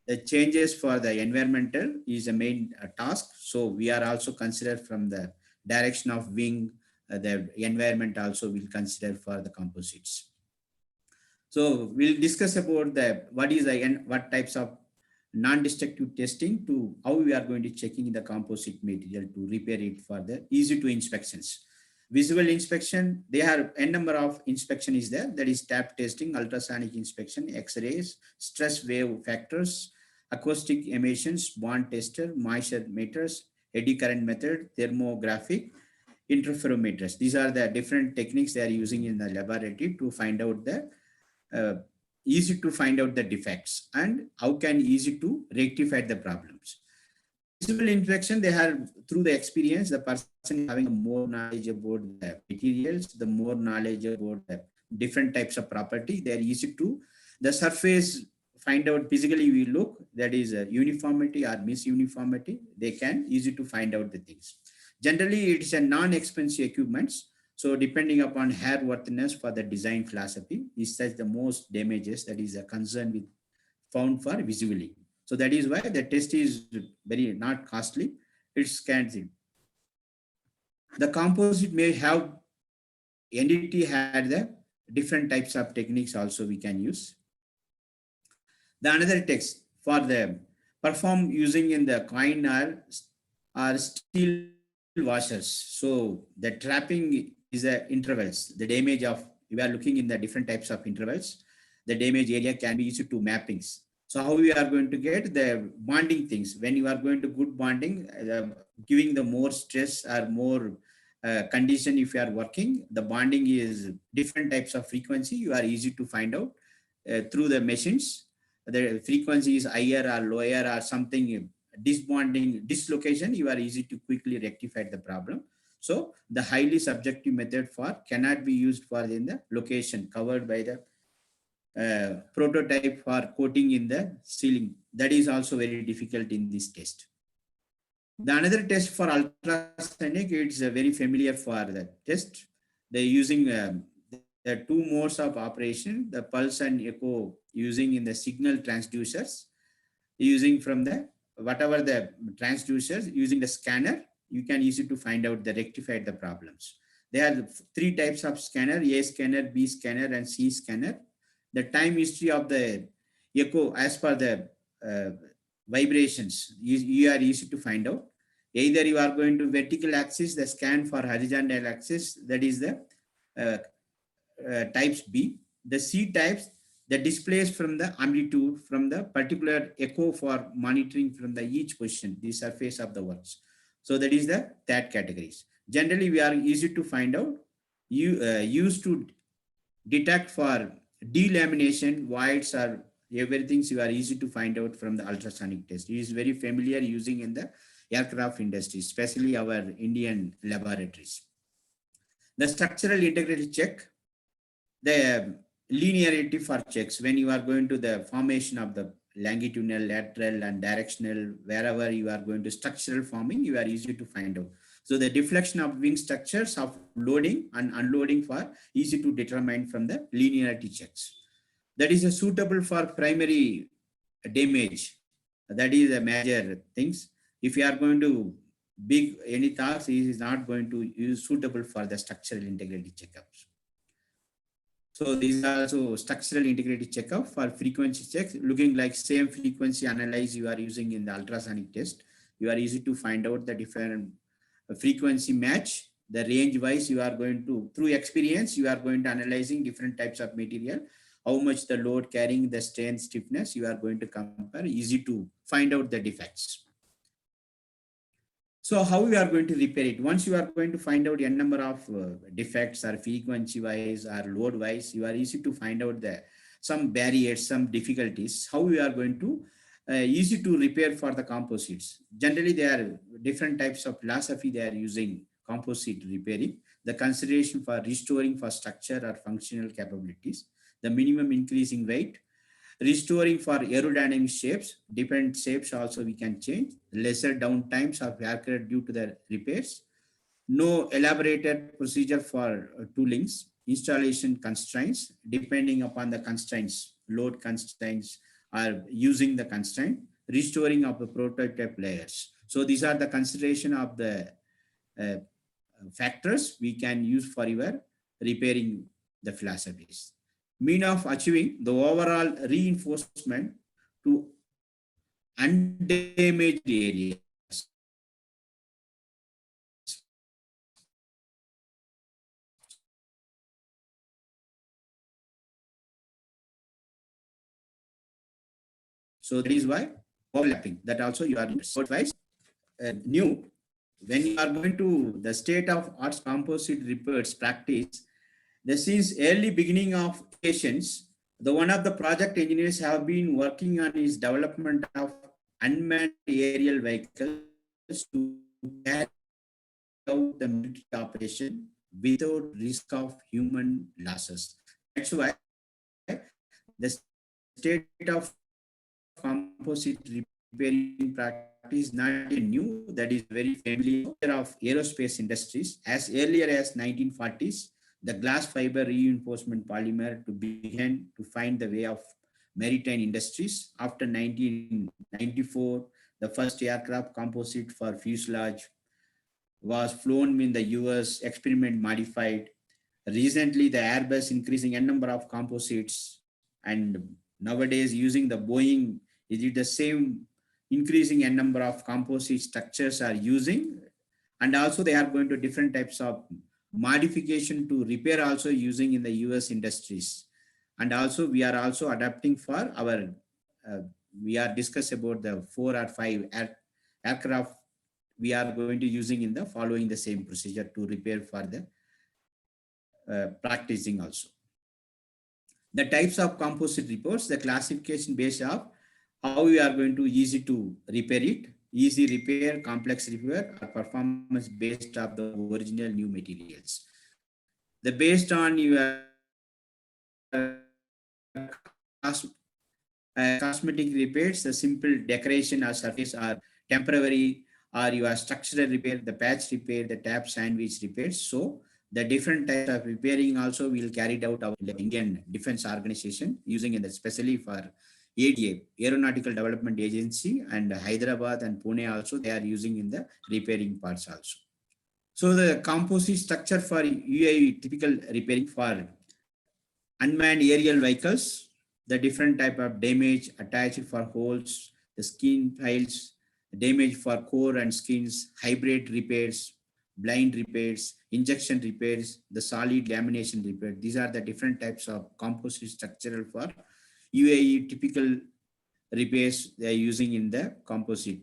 the changes for the environmental is a main task. So we are also considered from the direction of wing, the environment also will consider for the composites. So we'll discuss about the what is the what types of non-destructive testing to how we are going to checking the composite material to repair it for the easy to inspections. Visual inspection, they have a number of inspection is there. That is tap testing, ultrasonic inspection, X-rays, stress wave factors, acoustic emissions, bond tester, moisture meters, eddy current method, thermographic, interferometers. These are the different techniques they are using in the laboratory to find out the uh, easy to find out the defects and how can easy to rectify the problems. Visual inspection, they have through the experience, the person is having more knowledge about the materials, the more knowledge about the different types of property. They are easy to the surface find out physically. We look that is a uniformity or misuniformity. They can easy to find out the things. Generally, it is a non-expensive equipments. So depending upon airworthiness for the design philosophy, is such the most damages that is a concern with found for visually. So that is why the test is very not costly. It scans it. The composite may have entity had the different types of techniques also we can use. The another text for the perform using in the coin are steel washers. So the trapping is the intervals, the damage of, we are looking in the different types of intervals. The damage area can be easy to mappings. So how we are going to get the bonding things when you are going to good bonding, giving the more stress or more condition if you are working, the bonding is different types of frequency. You are easy to find out through the machines. The frequency is higher or lower or something disbonding, dislocation, you are easy to quickly rectify the problem. So the highly subjective method for cannot be used for in the location covered by the prototype for coating in the ceiling. That is also very difficult in this test. The another test for ultrasonic, it's very familiar for the test. They're using the two modes of operation, the pulse and echo using in the signal transducers, using from the whatever the transducers using the scanner, you can easy to find out the rectify the problems. There are three types of scanner: A scanner, B scanner, and C scanner. The time history of the echo as per the vibrations, you are easy to find out. Either you are going to vertical axis, the scan for horizontal axis, that is the uh, types B. The C types, the displays from the amplitude from the particular echo for monitoring from the each position, the surface of the works. So that is the that categories. Generally, we are easy to find out. You used to detect for delamination, voids, or everything. You are easy to find out from the ultrasonic test. It is very familiar using in the aircraft industry, especially our Indian laboratories. The structural integrity check, the linearity for checks when you are going to the formation of the longitudinal, lateral, and directional, wherever you are going to structural forming, you are easy to find out. So the deflection of wing structures of loading and unloading for easy to determine from the linearity checks. That is a suitable for primary damage. That is a major things. If you are going to big any tasks, it is not going to use suitable for the structural integrity checkups. So these are also structural integrity checkup for frequency checks, looking like same frequency analyze you are using in the ultrasonic test. You are easy to find out the different frequency match, the range wise you are going to, through experience, you are going to analyzing different types of material, how much the load carrying, the strain stiffness, you are going to compare, easy to find out the defects. So how we are going to repair it? Once you are going to find out a number of defects or frequency wise or load wise, you are easy to find out the some barriers, some difficulties, how we are going to easy to repair for the composites. Generally, there are different types of philosophy they are using composite repairing. The consideration for restoring for structure or functional capabilities, the minimum increasing weight, restoring for aerodynamic shapes, different shapes also we can change, lesser downtimes of aircraft due to the repairs, no elaborated procedure for toolings, installation constraints, depending upon the constraints, load constraints, or using the constraint, restoring of the prototype layers. So these are the consideration of the uh, factors we can use for your repairing the philosophies. Mean of achieving the overall reinforcement to undamaged areas. So that is why overlapping that also you are advice new when you are going to the state of arts composite repairs practice. This is early beginning of patients. The one of the project engineers have been working on his development of unmanned aerial vehicles to carry out the military operation without risk of human losses. That's why the state of composite repairing practice is not a new, that is very familiar of aerospace industries. As earlier as 1940s, the glass fiber reinforcement polymer to begin to find the way of maritime industries. After 1994, the first aircraft composite for fuselage was flown in the US, experiment modified. Recently, the Airbus increasing a number of composites, and nowadays using the Boeing, is it the same increasing a number of composite structures are using, and also they are going to different types of modification to repair also using in the US industries. And also we are also adapting for our, uh, we are discuss about the 4 or 5 aircraft we are going to using in the following the same procedure to repair for the practicing also. The types of composite reports, the classification based of how you are going to easy to repair it, easy repair, complex repair, or performance based of the original new materials. The based on your cosmetic repairs, the simple decoration or surface or temporary, or your structural repair, the patch repair, the tap sandwich repairs. So the different types of repairing also will carried out our Indian Defense Organization using it especially for ADA, Aeronautical Development Agency, and Hyderabad and Pune also they are using in the repairing parts also. So the composite structure for UAV typical repairing for unmanned aerial vehicles, the different type of damage attached for holes, the skin files, damage for core and skins, hybrid repairs, blind repairs, injection repairs, the solid lamination repair. These are the different types of composite structural for UAE typical repairs they are using in the composite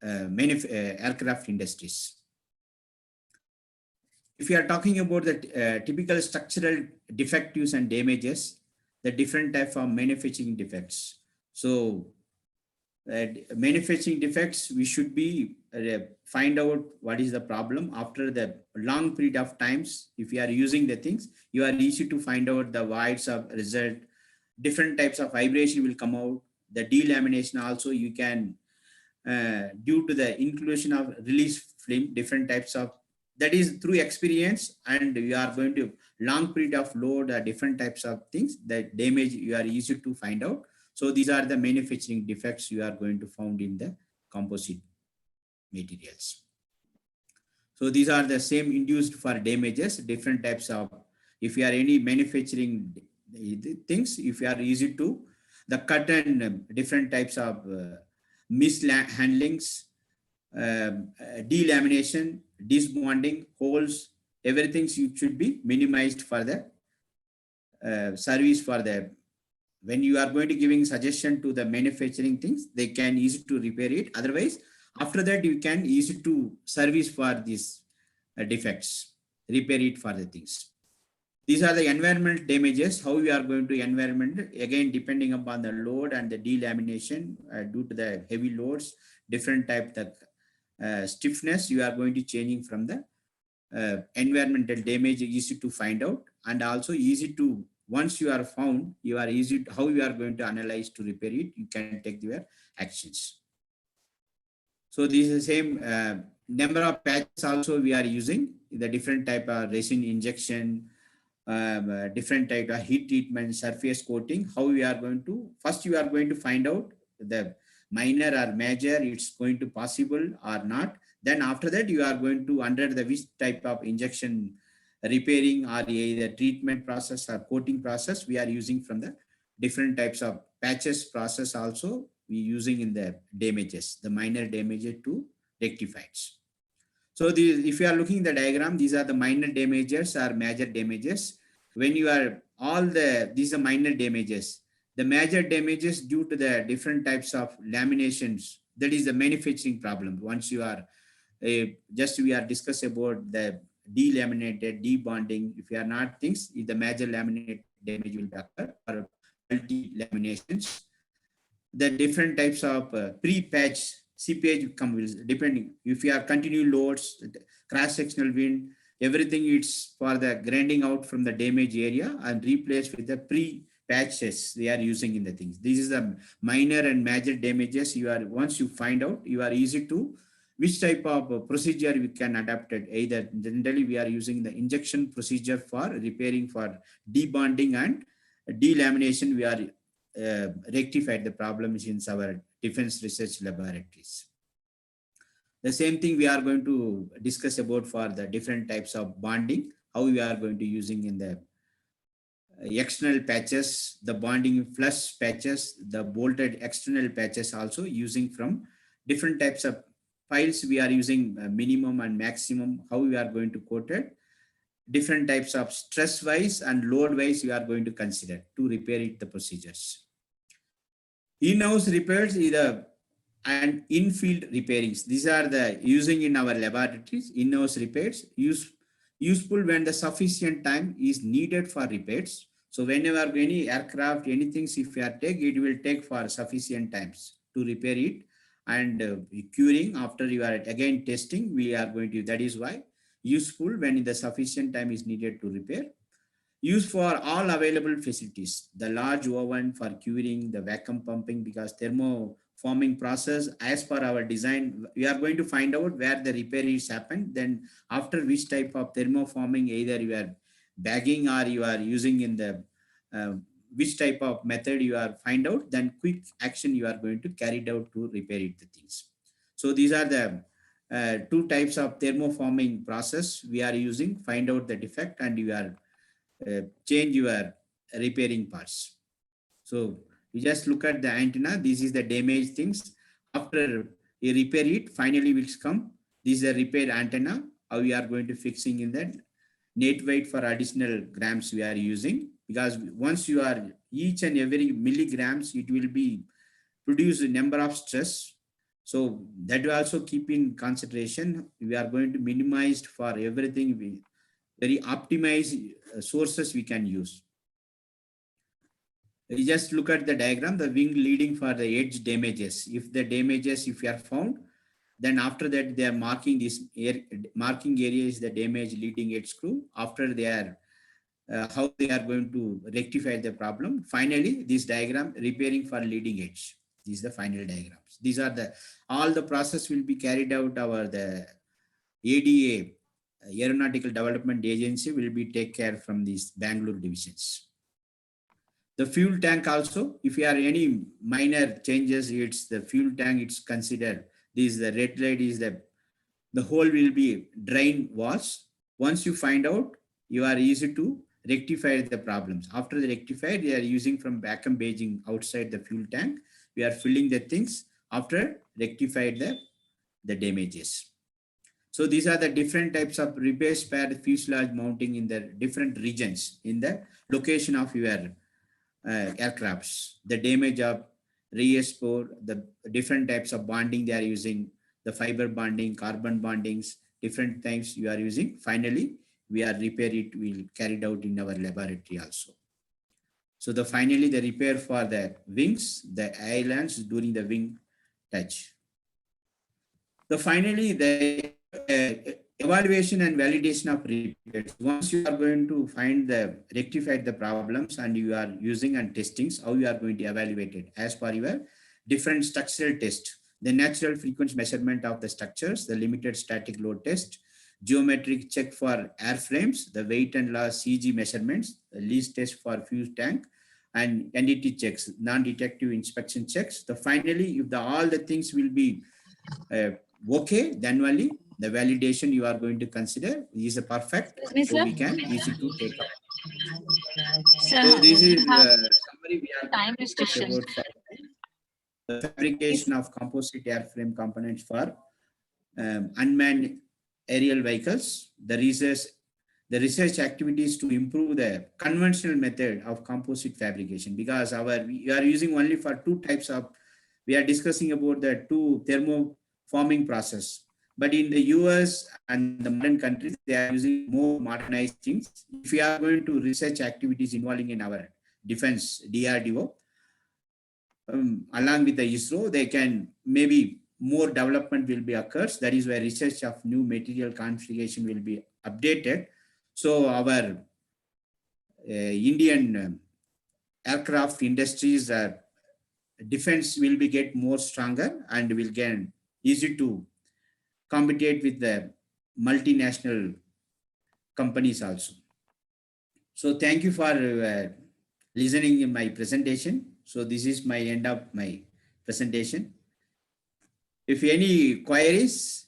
aircraft industries. If you are talking about the typical structural defectives and damages, the different type of manufacturing defects. So manufacturing defects, we should be find out what is the problem after the long period of times. If you are using the things, you are easy to find out the voids of result. Different types of vibration will come out. The delamination also you can, due to the inclusion of release film, different types of, that is through experience, and you are going to long period of load, different types of things, that damage you are easy to find out. So these are the manufacturing defects you are going to found in the composite materials. So these are the same induced for damages, different types of, if you are any manufacturing things, if you are easy to, the cut and different types of mishandlings, delamination, disbonding, holes, everything should be minimized for the service for the, when you are going to giving suggestion to the manufacturing things, they can easy to repair it. Otherwise, after that, you can easy to service for these defects, repair it for the things. These are the environment damages, how we are going to environment, again, depending upon the load and the delamination due to the heavy loads, different type the stiffness, you are going to changing from the environmental damage, easy to find out, and also easy to, once you are found, you are easy to, how you are going to analyze to repair it, you can take your actions. So this is the same number of patches also we are using, the different type of resin injection, different type of heat treatment, surface coating, how we are going to, first you are going to find out the minor or major, it's going to possible or not. Then after that, you are going to under the which type of injection repairing or either treatment process or coating process we are using from the different types of patches process also we using in the damages, the minor damages to rectifieds. So if you are looking the diagram, these are the minor damages or major damages. When you are these are minor damages. The major damages due to the different types of laminations, that is the manufacturing problem. Once you are, just we are discuss about the delaminated, debonding. If you are not things, the major laminate damage will occur or multi-laminations. The different types of pre-patch seepage come depending if you are continued loads, cross-sectional wind, everything it's for the grinding out from the damage area and replaced with the pre-patches they are using in the things. This is the minor and major damages. You are once you find out, you are easy to which type of procedure we can adapt it. Either generally we are using the injection procedure for repairing for debonding and delamination. We are rectified the problems in our defense research laboratories. The same thing we are going to discuss about for the different types of bonding, how we are going to using in the external patches, the bonding flush patches, the bolted external patches also using from different types of files. We are using minimum and maximum, how we are going to quote it. Different types of stress wise and load wise we are going to consider to repair it the procedures. In-house repairs either and in-field repairings. These are the using in our laboratories. In-house repairs useful when the sufficient time is needed for repairs. So whenever any aircraft, anything, if you are take, it will take for sufficient times to repair it and curing after you are again testing. We are going to, that is why useful when the sufficient time is needed to repair. Used for all available facilities, the large oven for curing, the vacuum pumping, because thermoforming process, as per our design, we are going to find out where the repair is happened. Then after which type of thermoforming, either you are bagging or you are using in the, which type of method you are find out, then quick action you are going to carry out to repair it the things. So these are the two types of thermoforming process we are using, find out the defect and you are change your repairing parts. So you just look at the antenna. This is the damaged things. After you repair it, finally will come. This is a repair antenna. How we are going to fixing in that net weight for additional grams we are using, because once you are each and every milligrams, it will be produce a number of stress. So that we also keep in consideration. We are going to minimize for everything. We very optimized sources we can use. You just look at the diagram, the wing leading for the edge damages. If the damages, if you are found, then after that they are marking this marking area is the damage leading edge screw. After they are how they are going to rectify the problem. Finally, this diagram repairing for leading edge. These are the final diagrams. These are the all the process will be carried out over the ADA. Aeronautical Development Agency will be take care from these Bangalore divisions. The fuel tank also, if you are any minor changes, it's the fuel tank, it's considered. This the red light is the hole will be drain walls. Once you find out, you are easy to rectify the problems. After the rectified, they are using from vacuum baging outside the fuel tank. We are filling the things after rectified the damages. So these are the different types of repair spare fuselage mounting in the different regions in the location of your aircrafts. The damage of rear spore, the different types of bonding they are using, the fiber bonding, carbon bondings, different types you are using. Finally, we are repair it, we'll carried out in our laboratory also. So finally the repair for the wings, the islands during the wing touch. Finally the evaluation and validation of repairs. Once you are going to find rectify the problems and you are using and testings, how you are going to evaluate it as per your different structural test, the natural frequency measurement of the structures, the limited static load test, geometric check for airframes, the weight and loss CG measurements, the lease test for fuel tank, and NDT checks, non-detective inspection checks. So finally, if all the things will be okay, then only the validation you are going to consider is a perfect, so we can easy to take up. So this is summary we are time restrictions about for the fabrication of composite airframe components for unmanned aerial vehicles. The research activities to improve the conventional method of composite fabrication, because we are using only for two types of, we are discussing about the two thermoforming process. But in the US and the modern countries, they are using more modernized things. If we are going to research activities involving in our defense, DRDO, along with the ISRO, they can maybe more development will be occurs. That is where research of new material configuration will be updated. So our Indian aircraft industries defense will be get more stronger and will get easy to compete with the multinational companies also. So thank you for listening in my presentation. So this is my end of my presentation. If any queries,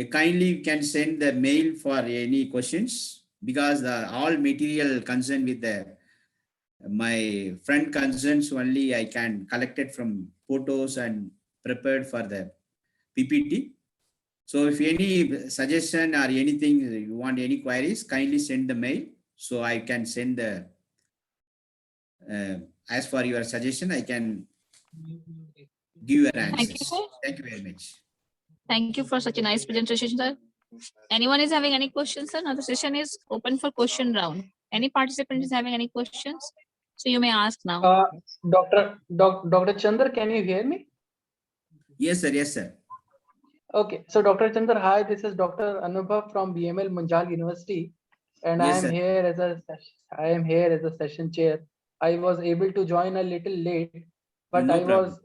kindly can send the mail for any questions, because all material concerned with my friend concerns only I can collect it from photos and prepared for the PPT. So if any suggestion or anything you want, any queries, kindly send the mail so I can send the as for your suggestion, I can give your answers. Thank you, sir. Thank you very much. Thank you for such a nice presentation, sir. Anyone is having any questions, sir? Now the session is open for question round. Any participant is having any questions? So you may ask now. Dr. Chandra, can you hear me? Yes, sir. Yes, sir. Okay, so Dr. Chandra, hi, this is Dr. Anubhav from BML Munjal University, and Yes, I am here as a session chair. I was able to join a little late, but No I problem.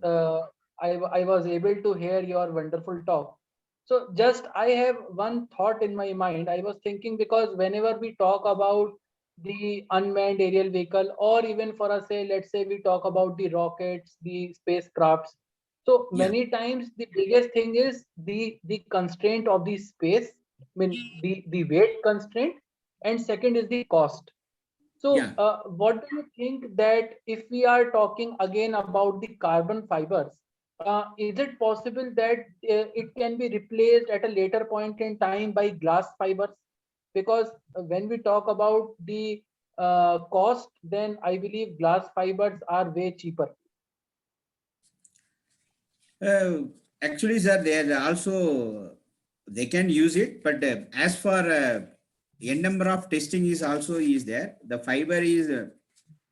I was able to hear your wonderful talk. So just I have one thought in my mind. I was thinking, because whenever we talk about the unmanned aerial vehicle, or even for us, say, let's say we talk about the rockets, the spacecrafts. So Yeah. many times the biggest thing is the constraint of the space, I mean the weight constraint, and second is the cost. So Yeah. what do you think that if we are talking again about the carbon fibers, is it possible that it can be replaced at a later point in time by glass fibers? Because when we talk about the cost, then I believe glass fibers are way cheaper. Actually, sir, they are also, they can use it, but as for n number of testing is also is there. The fiber is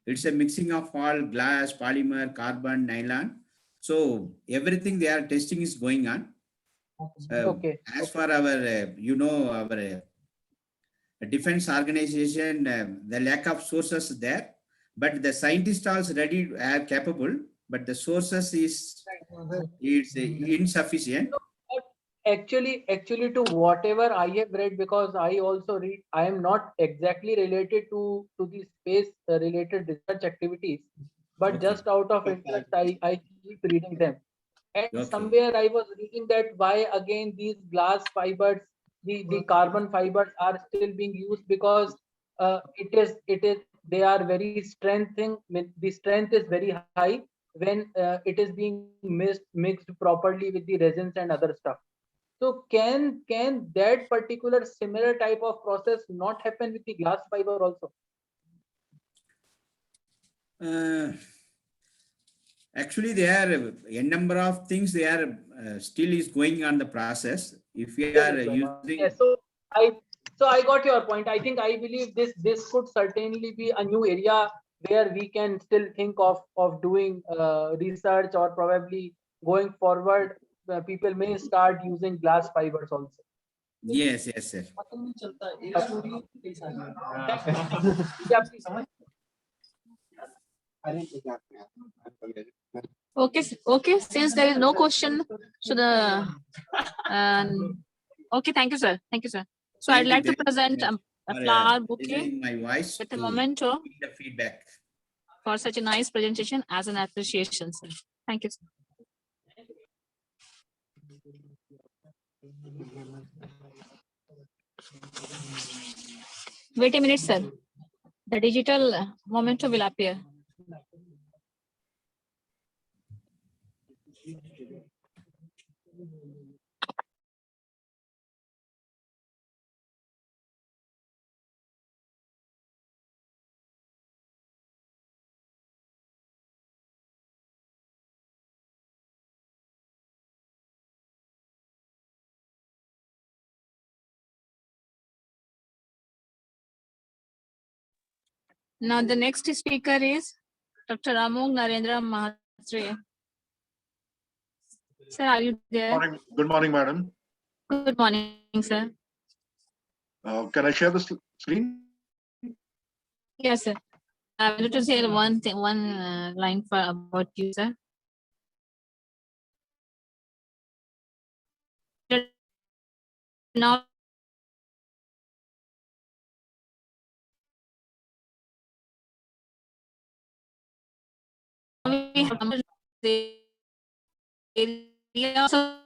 it's a mixing of all glass, polymer, carbon, nylon. So everything they are testing is going on. Okay. As for our, our defense organization, the lack of sources there, but the scientists also ready are capable, but the sources is it's insufficient. Actually, to whatever I have read, because I also read, I am not exactly related to the space related research activities, but Okay. just out of interest, I keep reading them. And Okay. somewhere I was reading that why again these glass fibers, the carbon fibers are still being used, because it is they are very strengthening. The strength is very high when it is being mixed properly with the resins and other stuff. So can that particular similar type of process not happen with the glass fiber also? Actually, there are a number of things they are still is going on the process. If we are using, Yes, so I got your point. I think I believe this could certainly be a new area where we can still think of doing research, or probably going forward people may start using glass fibers also. yes, yes, sir. Yeah, please. Okay, okay. Since there is no question, so the okay. Thank you, sir. Thank you, sir. So I'd Thank you like to very much present a for, flower bouquet listening my voice with a to memento give the feedback. for such a nice presentation as an appreciation, sir. Thank you, sir. Wait a minute, sir. The digital memento will appear. Now the next speaker is Dr. Amog Narendra Mahatre. Sir, are you there? Good morning, madam. Good morning, sir. Can I share the screen? Yes, sir. I wanted to say one thing, one line for about you, sir. Now we have the area. So